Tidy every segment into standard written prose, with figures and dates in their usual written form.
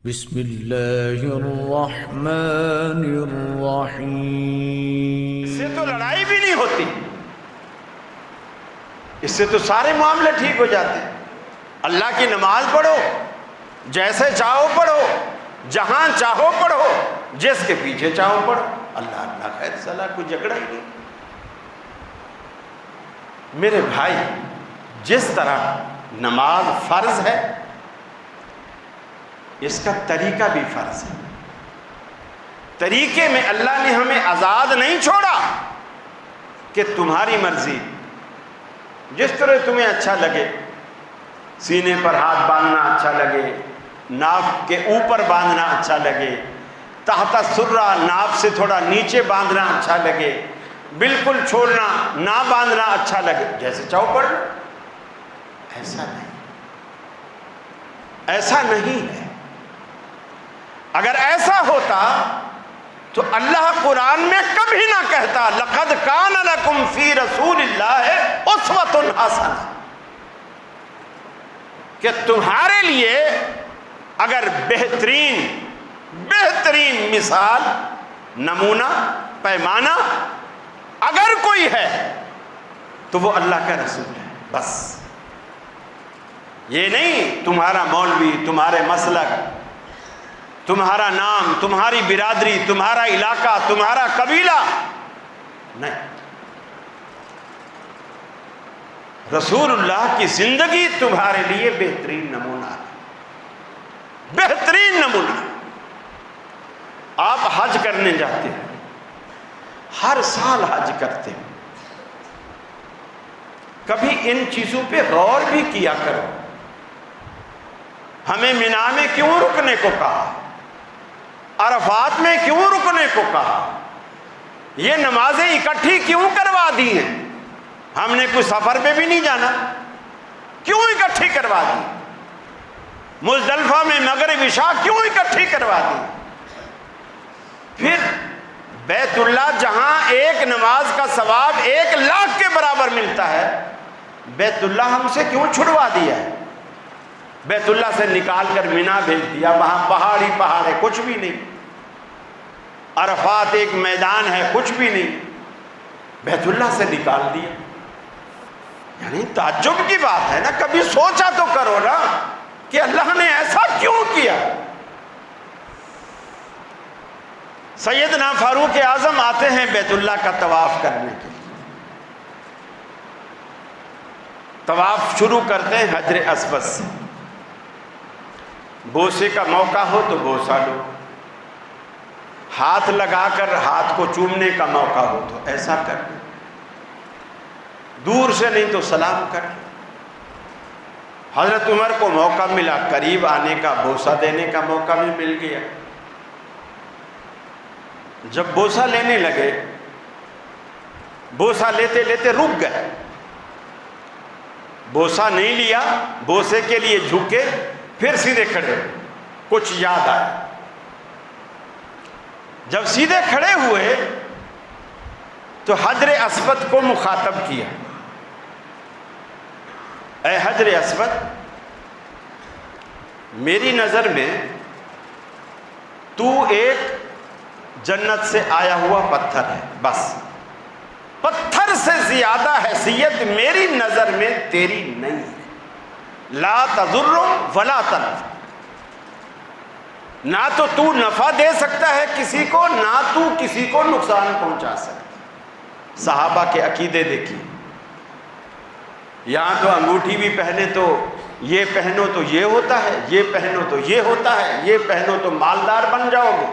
بسم اللہ الرحمن الرحیم۔ اس سے تو لڑائی بھی نہیں ہوتی، اس سے تو سارے معاملے ٹھیک ہو جاتے ہیں۔ اللہ کی نماز پڑھو، جیسے چاہو پڑھو، جہاں چاہو پڑھو، جس کے پیچھے چاہو پڑھو، اللہ اللہ خیر صلاح، کوئی جھگڑا ہی نہیں۔ میرے بھائی، جس طرح نماز فرض ہے، اس کا طریقہ بھی فرض ہے۔ طریقے میں اللہ نے ہمیں آزاد نہیں چھوڑا کہ تمہاری مرضی، جس طرح تمہیں اچھا لگے، سینے پر ہاتھ باندھنا اچھا لگے، ناف کے اوپر باندھنا اچھا لگے، تحت سرہ ناف سے تھوڑا نیچے باندھنا اچھا لگے، بالکل چھوڑنا نہ باندھنا اچھا لگے، جیسے چاہو پڑھ لو۔ ایسا نہیں، ایسا نہیں ہے۔ اگر ایسا ہوتا تو اللہ قرآن میں کبھی نہ کہتا لَقَدْ كَانَ لَكُمْ فِي رَسُولِ اللَّهِ أُسْوَةٌ حَسَنَةٌ، کہ تمہارے لیے اگر بہترین مثال، نمونہ، پیمانہ اگر کوئی ہے تو وہ اللہ کا رسول ہے۔ بس یہ نہیں تمہارا مولوی، تمہارے مسلک، تمہارا نام، تمہاری برادری، تمہارا علاقہ، تمہارا قبیلہ، نہیں۔ رسول اللہ کی زندگی تمہارے لیے بہترین نمونہ ہے، بہترین نمونہ۔ آپ حج کرنے جاتے ہیں، ہر سال حج کرتے ہیں، کبھی ان چیزوں پہ غور بھی کیا کرو۔ ہمیں مینا میں کیوں رکنے کو کہا، عرفات میں کیوں رکنے کو کہا، یہ نمازیں اکٹھی کیوں کروا دی ہیں؟ ہم نے کوئی سفر پہ بھی نہیں جانا، کیوں اکٹھی کروا دی؟ مزدلفہ میں مغرب عشاء کیوں اکٹھی کروا دی؟ پھر بیت اللہ جہاں ایک نماز کا ثواب 1,00,000 کے برابر ملتا ہے، بیت اللہ ہم سے کیوں چھڑوا دیا ہے؟ بیت اللہ سے نکال کر مینا بھیج دیا، وہاں پہاڑی پہاڑ ہے، کچھ بھی نہیں۔ عرفات ایک میدان ہے، کچھ بھی نہیں، بیت اللہ سے نکال دیا۔ یعنی تعجب کی بات ہے نا، کبھی سوچا تو کرو نا کہ اللہ نے ایسا کیوں کیا۔ سیدنا فاروق اعظم آتے ہیں بیت اللہ کا طواف کرنے کے لیے، طواف شروع کرتے ہیں حجر اسود سے، بوسے کا موقع ہو تو بوسہ لو، ہاتھ لگا کر ہاتھ کو چومنے کا موقع ہو تو ایسا کر لو، دور سے نہیں تو سلام کر لو۔ حضرت عمر کو موقع ملا، قریب آنے کا، بوسہ دینے کا موقع بھی مل گیا۔ جب بوسہ لینے لگے، بوسہ لیتے لیتے رک گئے، بوسہ نہیں لیا، بوسے کے لیے جھکے، پھر سیدھے کھڑے، کچھ یاد آیا۔ جب سیدھے کھڑے ہوئے تو حجر اسود کو مخاطب کیا، اے حجر اسود، میری نظر میں تو ایک جنت سے آیا ہوا پتھر ہے، بس پتھر سے زیادہ حیثیت میری نظر میں تیری نہیں ہے۔ لا تضر ولا تنفع، نہ تو نفع دے سکتا ہے کسی کو، نہ تو کسی کو نقصان پہنچا سکتا۔ صحابہ کے عقیدے دیکھیے، یہاں تو انگوٹھی بھی پہنے تو یہ پہنو تو یہ ہوتا ہے، یہ پہنو تو یہ ہوتا ہے، یہ پہنو تو مالدار بن جاؤ گے،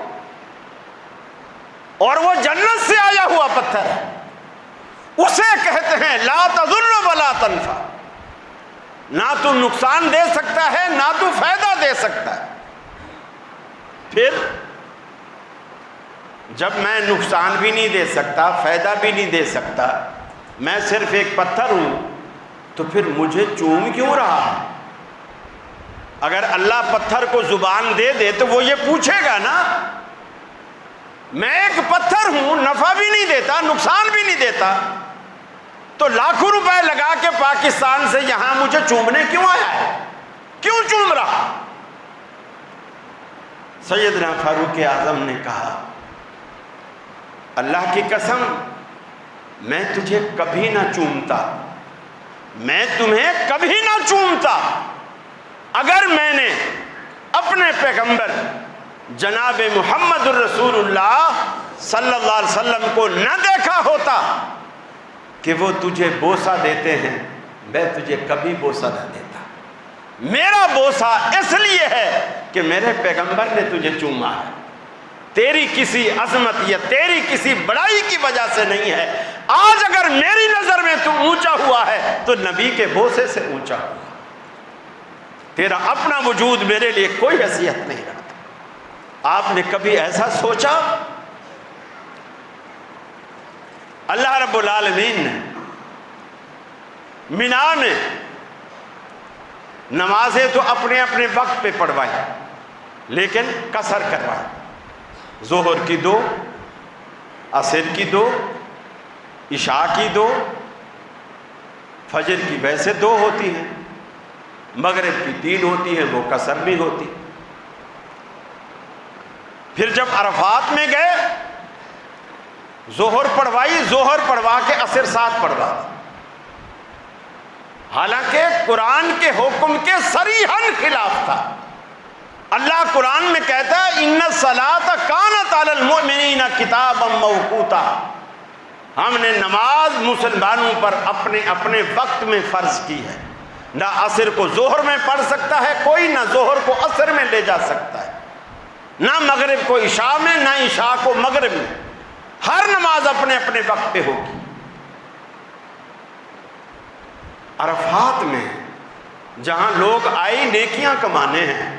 اور وہ جنت سے آیا ہوا پتھر ہے، اسے کہتے ہیں لا تضر ولا تنفع، نہ تو نقصان دے سکتا ہے، نہ تو فائدہ دے سکتا ہے۔ پھر جب میں نقصان بھی نہیں دے سکتا، فائدہ بھی نہیں دے سکتا، میں صرف ایک پتھر ہوں، تو پھر مجھے چوم کیوں رہا ہے؟ اگر اللہ پتھر کو زبان دے دے تو وہ یہ پوچھے گا نا، میں ایک پتھر ہوں، نفع بھی نہیں دیتا، نقصان بھی نہیں دیتا، تو لاکھوں روپے لگا کے پاکستان سے یہاں مجھے چومنے کیوں آیا ہے؟ کیوں چوم رہا؟ سیدنا فاروق اعظم نے کہا اللہ کی قسم میں تجھے کبھی نہ چومتا، میں تمہیں کبھی نہ چومتا اگر میں نے اپنے پیغمبر جناب محمد الرسول اللہ صلی اللہ علیہ وسلم کو نہ دیکھا ہوتا کہ وہ تجھے بوسہ دیتے ہیں، میں تجھے کبھی بوسہ نہ دیتا۔ میرا بوسہ اس لیے ہے کہ میرے پیغمبر نے تجھے چوما ہے، تیری کسی عظمت یا تیری کسی بڑائی کی وجہ سے نہیں ہے۔ آج اگر میری نظر میں تو اونچا ہوا ہے تو نبی کے بوسے سے اونچا ہوا، تیرا اپنا وجود میرے لیے کوئی حیثیت نہیں رکھتا۔ آپ نے کبھی ایسا سوچا؟ اللہ رب العالمین نے مینا میں نمازیں تو اپنے اپنے وقت پہ پڑھوائی لیکن قصر کروائی، ظہر کی 2، عصر کی 2، عشاء کی 2، فجر کی ویسے 2 ہوتی ہیں، مغرب کی 3 ہوتی ہیں، وہ قصر بھی ہوتی۔ پھر جب عرفات میں گئے ظہر پڑھوائی، ظہر پڑھوا کے عصر 7 پڑھوا دی، حالانکہ قرآن کے حکم کے صریحاً خلاف تھا۔ اللہ قرآن میں کہتا ہے ان الصلاۃ کانت علی المؤمنین کتابا موقوتا، ہم نے نماز مسلمانوں پر اپنے اپنے وقت میں فرض کی ہے، نہ عصر کو ظہر میں پڑھ سکتا ہے کوئی، نہ ظہر کو عصر میں لے جا سکتا ہے، نہ مغرب کو عشاء میں، نہ عشاء کو مغرب میں، ہر نماز اپنے اپنے وقت پہ ہوگی۔ عرفات میں جہاں لوگ آئے نیکیاں کمانے ہیں،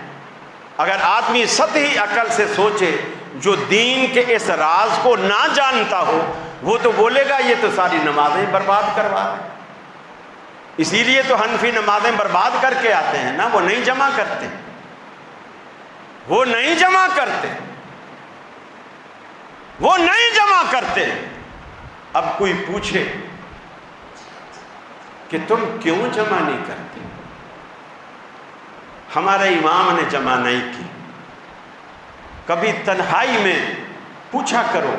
اگر آدمی سطحی عقل سے سوچے جو دین کے اس راز کو نہ جانتا ہو وہ تو بولے گا یہ تو ساری نمازیں برباد کروا رہے ہیں۔ اسی لیے تو حنفی نمازیں برباد کر کے آتے ہیں نا، وہ نہیں جمع کرتے، وہ نہیں جمع کرتے، وہ نہیں جمع کرتے۔ اب کوئی پوچھے کہ تم کیوں جمع نہیں کرتے؟ ہمارے امام نے جمع نہیں کی۔ کبھی تنہائی میں پوچھا کرو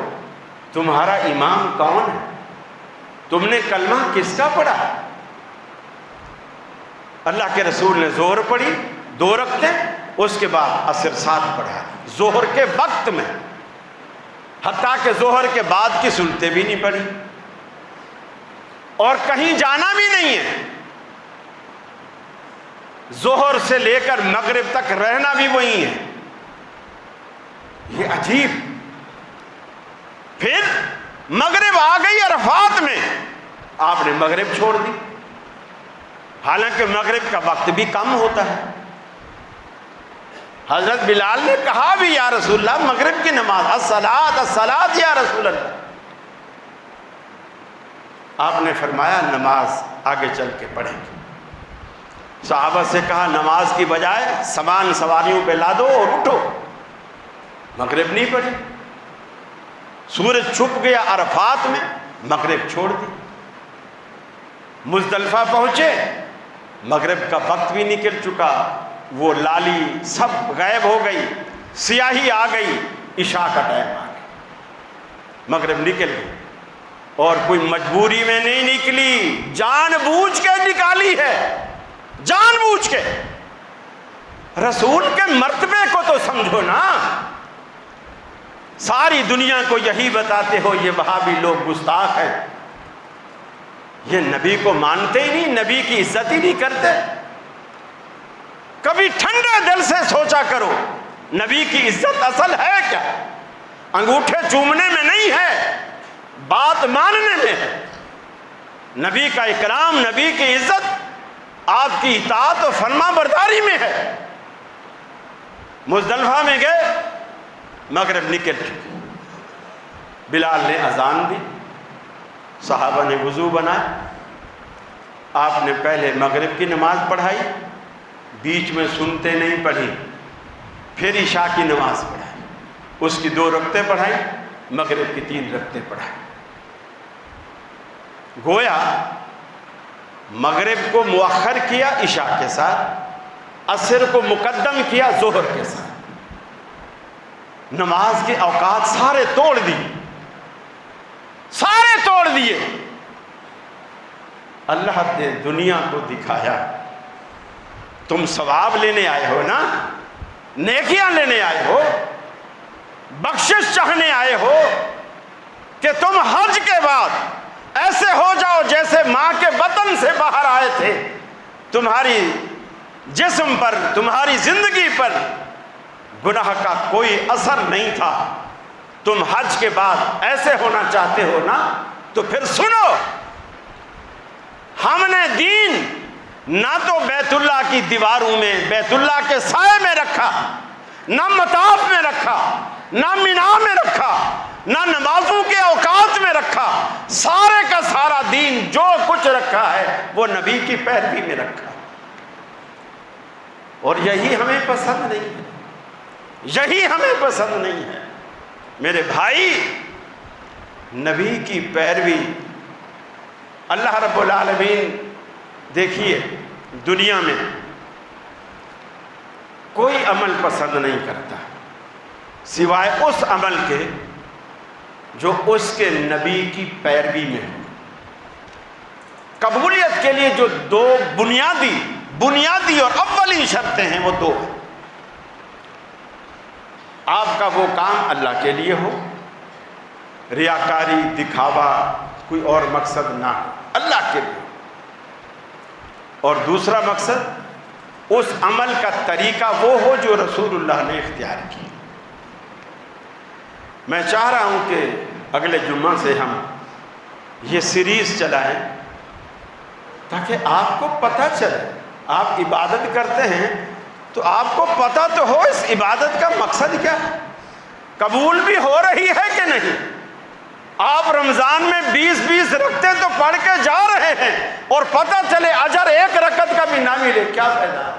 تمہارا امام کون ہے، تم نے کلمہ کس کا پڑھا؟ اللہ کے رسول نے ظہر پڑھی 2 رکعتیں، اس کے بعد عصر 7 پڑھا، ظہر کے وقت میں، حتیٰ کہ ظہر کے بعد کی سنتیں بھی نہیں پڑھی، اور کہیں جانا بھی نہیں ہے، ظہر سے لے کر مغرب تک رہنا بھی وہی ہے۔ یہ عجیب۔ پھر مغرب آ گئی عرفات میں، آپ نے مغرب چھوڑ دی، حالانکہ مغرب کا وقت بھی کم ہوتا ہے۔ حضرت بلال نے کہا بھی یا رسول اللہ مغرب کی نماز، الصلاۃ الصلاۃ یا رسول اللہ۔ آپ نے فرمایا نماز آگے چل کے پڑھیں گے۔ صحابہ سے کہا نماز کی بجائے سامان سواریوں پہ لا دو اور اٹھو، مغرب نہیں پڑھی۔ سورج چھپ گیا عرفات میں، مغرب چھوڑ دی۔ مزدلفہ پہنچے، مغرب کا وقت بھی نکل چکا، وہ لالی سب غائب ہو گئی، سیاہی آ گئی، عشاء کا ٹائم آ گیا، مغرب نکل گئی۔ اور کوئی مجبوری میں نہیں نکلی، جان بوجھ کے نکالی ہے، جان بوجھ کے۔ رسول کے مرتبے کو تو سمجھو نا، ساری دنیا کو یہی بتاتے ہو یہ وہابی لوگ گستاخ ہیں، یہ نبی کو مانتے ہی نہیں، نبی کی عزت ہی نہیں کرتے۔ کبھی ٹھنڈے دل سے سوچا کرو نبی کی عزت اصل ہے کیا؟ انگوٹھے چومنے میں نہیں ہے، بات ماننے میں ہے۔ نبی کا اکرام، نبی کی عزت آپ کی اطاعت و فرما برداری میں ہے۔ مزدلفہ میں گئے، مغرب نکل چکی، بلال نے اذان دی، صحابہ نے وضو بنایا، آپ نے پہلے مغرب کی نماز پڑھائی، بیچ میں سنتے نہیں پڑھی، پھر عشاء کی نماز پڑھائی، اس کی 2 رکعتیں پڑھائی، مغرب کی 3 رکعتیں پڑھائی۔ گویا مغرب کو مؤخر کیا عشاء کے ساتھ، عصر کو مقدم کیا ظہر کے ساتھ۔ نماز کے اوقات سارے توڑ دیے، سارے توڑ دیے۔ اللہ نے دنیا کو دکھایا تم ثواب لینے آئے ہو نا، نیکیاں لینے آئے ہو، بخشش چاہنے آئے ہو، کہ تم حج کے بعد ایسے ہو جاؤ جیسے ماں کے بطن سے باہر آئے تھے، تمہاری جسم پر، تمہاری زندگی پر گناہ کا کوئی اثر نہیں تھا، تم حج کے بعد ایسے ہونا چاہتے ہو نا، تو پھر سنو، ہم نے دین نہ تو بیت اللہ کی دیواروں میں، بیت اللہ کے سائے میں رکھا، نہ مطاف میں رکھا، نہ مینا میں رکھا، نہ نمازوں کے اوقات میں رکھا، سارے کا سارا دین جو کچھ رکھا ہے وہ نبی کی پیروی میں رکھا، اور یہی ہمیں پسند نہیں ہے، یہی ہمیں پسند نہیں ہے۔ میرے بھائی، نبی کی پیروی، اللہ رب العالمین دیکھیے دنیا میں کوئی عمل پسند نہیں کرتا سوائے اس عمل کے جو اس کے نبی کی پیروی میں ہو۔ قبولیت کے لیے جو دو بنیادی اور اولی شرطیں ہیں وہ دو ہیں۔ آپ کا وہ کام اللہ کے لیے ہو، ریاکاری، دکھاوا، کوئی اور مقصد نہ ہو، اللہ کے لیے، اور دوسرا مقصد اس عمل کا طریقہ وہ ہو جو رسول اللہ نے اختیار کی۔ میں چاہ رہا ہوں کہ اگلے جمعہ سے ہم یہ سیریز چلائیں تاکہ آپ کو پتہ چلے، آپ عبادت کرتے ہیں تو آپ کو پتہ تو ہو اس عبادت کا مقصد کیا ہے، قبول بھی ہو رہی ہے کہ نہیں۔ آپ رمضان میں 20 رکھتے تو پڑھ کے جا رہے ہیں اور پتہ چلے اجر ایک رکعت کا بھی نہ ملے، کیا فائدہ ہے؟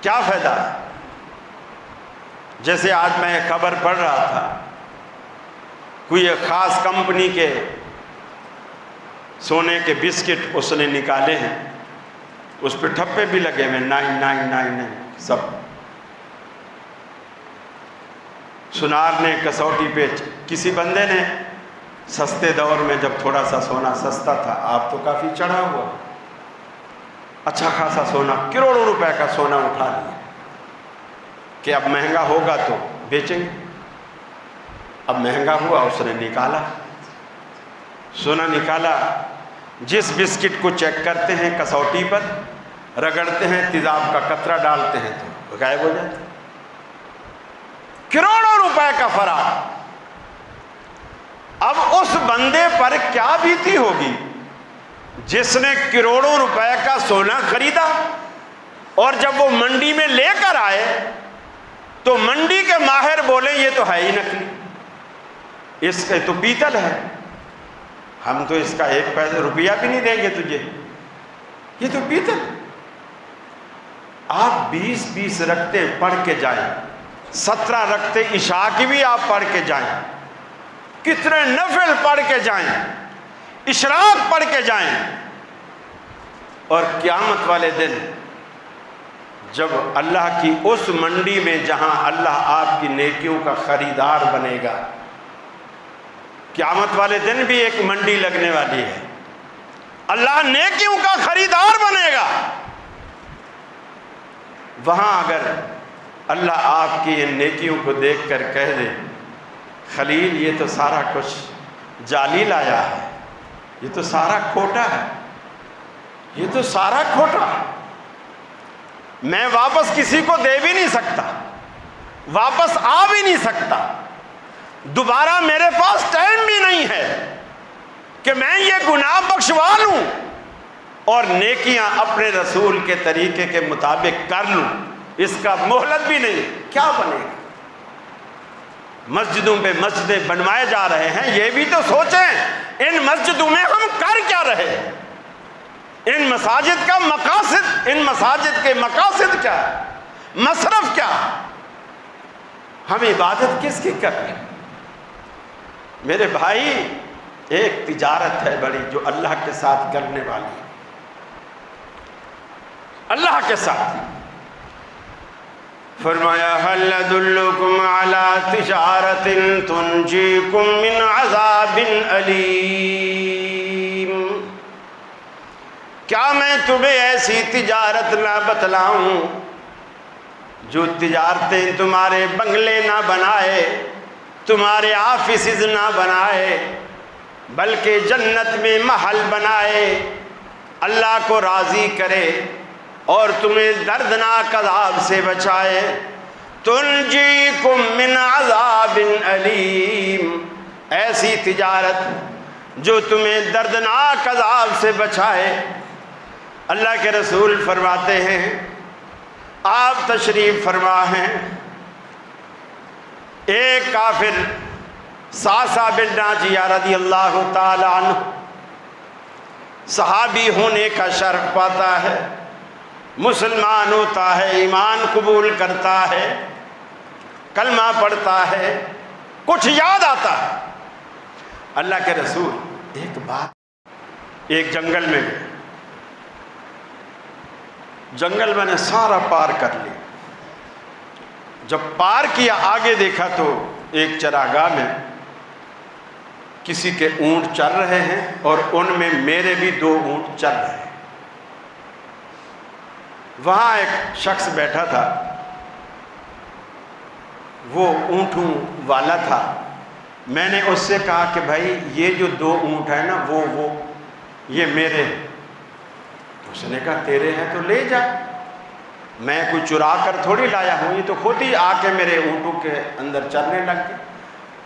کیا فائدہ ہے؟ جیسے آج میں ایک خبر پڑھ رہا تھا، کوئی ایک خاص کمپنی کے سونے کے بسکٹ اس نے نکالے ہیں، اس پہ ٹھپے بھی لگے ہوئے 9999 سب۔ سنار نے کسوٹی پہ، کسی بندے نے سستے دور میں جب تھوڑا سا سونا سستا تھا، آپ تو کافی چڑھا ہوا، اچھا خاصا سونا، کروڑوں روپے کا سونا اٹھا لیا کہ اب مہنگا ہوگا تو بیچیں گے۔ اب مہنگا ہوا، اس نے نکالا سونا، نکالا، جس بسکٹ کو چیک کرتے ہیں کسوٹی پر، رگڑتے ہیں، تیزاب کا قطرہ ڈالتے ہیں تو غائب ہو جاتا ہے۔ کروڑوں روپے کا فرق۔ اب اس بندے پر کیا بیتی ہوگی جس نے کروڑوں روپے کا سونا خریدا، اور جب وہ منڈی میں لے کر آئے تو منڈی کے ماہر بولے یہ تو ہے ہی نکلی، اس کا تو پیتل ہے، ہم تو اس کا 1 پیسہ روپیہ بھی نہیں دیں گے تجھے، یہ تو پیتل۔ آپ 20 رکھتے پڑھ کے جائیں، 17 رکھتے عشاء کی بھی آپ پڑھ کے جائیں، کتنے نفل پڑھ کے جائیں، اشراق پڑھ کے جائیں، اور قیامت والے دن جب اللہ کی اس منڈی میں جہاں اللہ آپ کی نیکیوں کا خریدار بنے گا، قیامت والے دن بھی ایک منڈی لگنے والی ہے، اللہ نیکیوں کا خریدار بنے گا، وہاں اگر اللہ آپ کی ان نیکیوں کو دیکھ کر کہہ دے خلیل یہ تو سارا کچھ جعلی لایا ہے، یہ تو سارا کھوٹا ہے، یہ تو سارا کھوٹا ہے، میں واپس کسی کو دے بھی نہیں سکتا، واپس آ بھی نہیں سکتا، دوبارہ میرے پاس ٹائم بھی نہیں ہے کہ میں یہ گناہ بخشوا لوں اور نیکیاں اپنے رسول کے طریقے کے مطابق کر لوں، اس کا مہلت بھی نہیں، کیا بنے گا؟ مسجدوں پہ مسجدیں بنوائے جا رہے ہیں، یہ بھی تو سوچیں ان مسجدوں میں ہم کر کیا رہے ہیں، ان مساجد کا مقاصد، ان مساجد کے مقاصد کیا ہے، مصرف کیا ہے، ہم عبادت کس کی کر رہے ہیں؟ میرے بھائی، ایک تجارت ہے بڑی جو اللہ کے ساتھ کرنے والی ہے، اللہ کے ساتھ فرمایا هل ادلکم علی تجارت تنجیکم من عذاب علیم، کیا میں تمہیں ایسی تجارت نہ بتلاؤں جو تجارتیں تمہارے بنگلے نہ بنائے، تمہارے آفیسز نہ بنائے، بلکہ جنت میں محل بنائے، اللہ کو راضی کرے اور تمہیں دردناک عذاب سے بچائے۔ تنجیکم من عذاب علیم، ایسی تجارت جو تمہیں دردناک عذاب سے بچائے۔ اللہ کے رسول فرماتے ہیں، آپ تشریف فرما ہیں، ایک کافر ساسا بن ناجیہ رضی اللہ تعالی عنہ صحابی ہونے کا شرف پاتا ہے، مسلمان ہوتا ہے، ایمان قبول کرتا ہے، کلمہ پڑھتا ہے، کچھ یاد آتا ہے۔ اللہ کے رسول ایک بات، ایک جنگل میں گئے، جنگل میں نے سارا پار کر لیا، جب پار کیا آگے دیکھا تو ایک چراگاہ میں کسی کے اونٹ چر رہے ہیں اور ان میں میرے بھی 2 اونٹ چر رہے ہیں۔ وہاں ایک شخص بیٹھا تھا، وہ اونٹوں والا تھا۔ میں نے اس سے کہا کہ بھائی یہ جو 2 اونٹ ہیں نا وہ یہ میرے ہیں۔ اس نے کہا تیرے ہیں تو لے جا، میں کوئی چرا کر تھوڑی لایا ہوں، یہ تو خود ہی آ کے میرے اونٹوں کے اندر چرنے لگ گئے،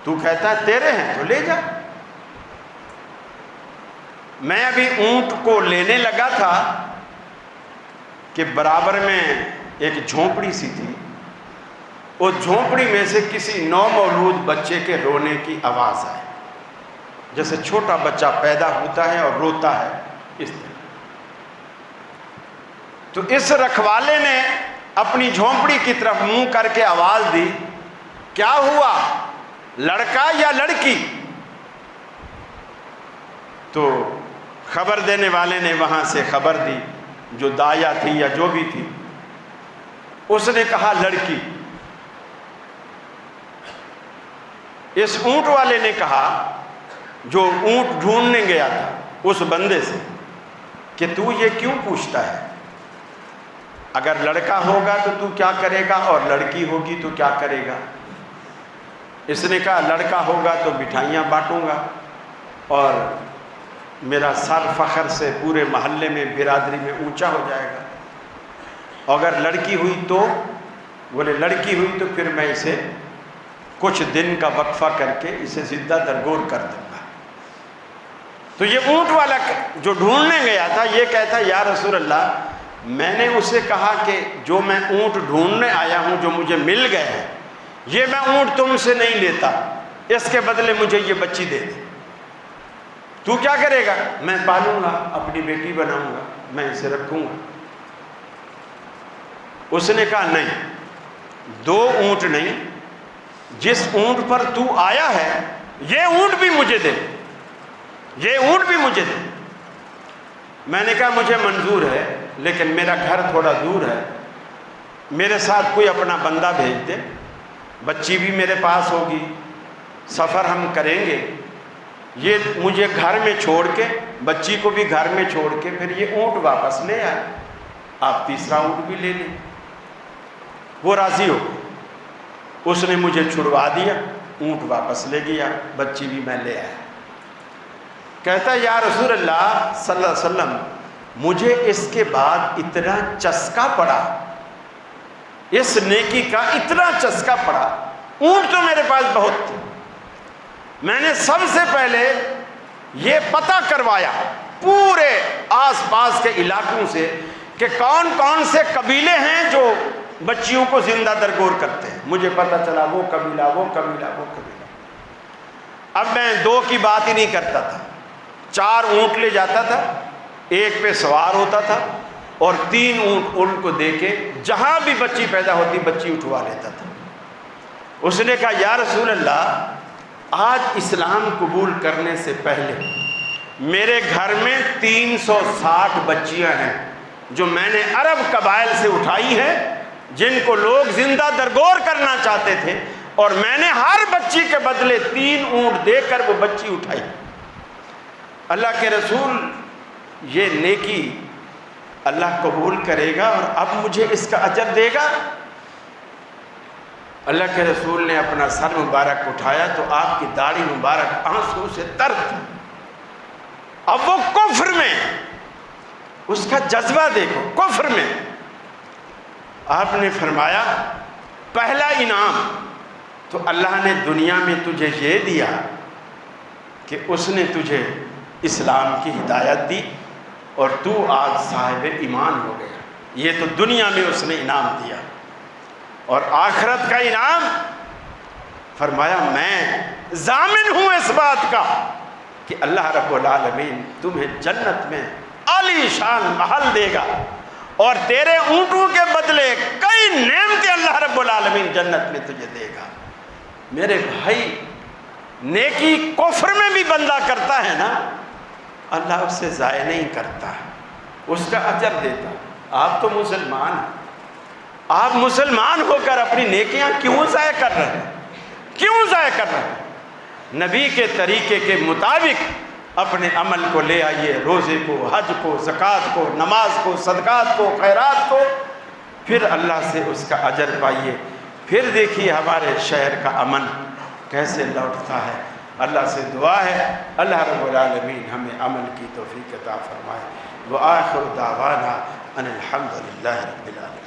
تو کہتا ہے تیرے ہیں تو لے جا۔ میں ابھی اونٹ کو لینے لگا تھا کہ برابر میں ایک جھونپڑی سی تھی، اس جھونپڑی میں سے کسی نومولود بچے کے رونے کی آواز آئی، جیسے چھوٹا بچہ پیدا ہوتا ہے اور روتا ہے اس طرح۔ تو اس رکھوالے نے اپنی جھونپڑی کی طرف منہ کر کے آواز دی، کیا ہوا، لڑکا یا لڑکی؟ تو خبر دینے والے نے وہاں سے خبر دی، جو دایا تھی یا جو بھی تھی، اس نے کہا لڑکی۔ اس اونٹ والے نے کہا، جو اونٹ ڈھونڈنے گیا تھا اس بندے سے، کہ تو یہ کیوں پوچھتا ہے؟ اگر لڑکا ہوگا تو تو کیا کرے گا اور لڑکی ہوگی تو کیا کرے گا؟ اس نے کہا لڑکا ہوگا تو مٹھائیاں بانٹوں گا اور میرا سر فخر سے پورے محلے میں برادری میں اونچا ہو جائے گا، اگر لڑکی ہوئی تو بولے لڑکی ہوئی تو پھر میں اسے کچھ دن کا وقفہ کر کے اسے زندہ درگور کر دوں گا۔ تو یہ اونٹ والا جو ڈھونڈنے گیا تھا یہ کہتا یا رسول اللہ، میں نے اسے کہا کہ جو میں اونٹ ڈھونڈنے آیا ہوں جو مجھے مل گئے ہیں، یہ میں اونٹ تم سے نہیں لیتا، اس کے بدلے مجھے یہ بچی دے دے۔ تو کیا کرے گا؟ میں پالوں گا، اپنی بیٹی بناؤں گا، میں اسے رکھوں گا۔ اس نے کہا نہیں، 2 اونٹ نہیں، جس اونٹ پر تو آیا ہے یہ اونٹ بھی مجھے دے، یہ اونٹ بھی مجھے دے۔ میں نے کہا مجھے منظور ہے، لیکن میرا گھر تھوڑا دور ہے، میرے ساتھ کوئی اپنا بندہ بھیج دے، بچی بھی میرے پاس ہوگی، سفر ہم کریں گے، یہ مجھے گھر میں چھوڑ کے، بچی کو بھی گھر میں چھوڑ کے پھر یہ اونٹ واپس لے آئے، آپ تیسرا اونٹ بھی لے لیں۔ وہ راضی ہو، اس نے مجھے چھڑوا دیا، اونٹ واپس لے گیا، بچی بھی میں لے آیا۔ کہتا ہے یا رسول اللہ صلی اللہ علیہ وسلم، مجھے اس کے بعد اتنا چسکا پڑا، اس نیکی کا اتنا چسکا پڑا، اونٹ تو میرے پاس بہت تھے، میں نے سب سے پہلے یہ پتہ کروایا پورے آس پاس کے علاقوں سے کہ کون کون سے قبیلے ہیں جو بچیوں کو زندہ درگور کرتے ہیں۔ مجھے پتہ چلا وہ قبیلہ، وہ قبیلہ، وہ قبیلہ۔ اب میں 2 کی بات ہی نہیں کرتا تھا، 4 اونٹ لے جاتا تھا، ایک پہ سوار ہوتا تھا اور 3 اونٹ ان کو دے کے جہاں بھی بچی پیدا ہوتی بچی اٹھوا لیتا تھا۔ اس نے کہا یا رسول اللہ، آج اسلام قبول کرنے سے پہلے میرے گھر میں 360 بچیاں ہیں جو میں نے عرب قبائل سے اٹھائی ہیں جن کو لوگ زندہ درگور کرنا چاہتے تھے، اور میں نے ہر بچی کے بدلے 3 اونٹ دے کر وہ بچی اٹھائی۔ اللہ کے رسول، یہ نیکی اللہ قبول کرے گا اور اب مجھے اس کا اجر دے گا؟ اللہ کے رسول نے اپنا سر مبارک اٹھایا تو آپ کی داڑھی مبارک آنسو سے تر تھی۔ اب وہ کفر میں، اس کا جذبہ دیکھو، کفر میں آپ نے فرمایا پہلا انعام تو اللہ نے دنیا میں تجھے یہ دیا کہ اس نے تجھے اسلام کی ہدایت دی اور تو آج صاحب ایمان ہو گیا، یہ تو دنیا میں اس نے انعام دیا۔ اور آخرت کا انعام فرمایا میں ضامن ہوں اس بات کا کہ اللہ رب العالمین تمہیں جنت میں عالی شان محل دے گا، اور تیرے اونٹوں کے بدلے کئی نعمتیں اللہ رب العالمین جنت میں تجھے دے گا۔ میرے بھائی، نیکی کفر میں بھی بندہ کرتا ہے نا، اللہ اسے ضائع نہیں کرتا، اس کا اجر دیتا۔ آپ تو مسلمان ہیں، آپ مسلمان ہو کر اپنی نیکیاں کیوں ضائع کر رہے ہیں؟ کیوں ضائع کر رہے ہیں؟ نبی کے طریقے کے مطابق اپنے عمل کو لے آئیے، روزے کو، حج کو، زکوٰۃ کو، نماز کو، صدقات کو، خیرات کو، پھر اللہ سے اس کا اجر پائیے۔ پھر دیکھیے ہمارے شہر کا امن کیسے لوٹتا ہے۔ اللہ سے دعا ہے اللہ رب العالمین ہمیں عمل کی توفیق عطا فرمائے۔ وآخر دعوانا ان الحمد للہ رب العالمین۔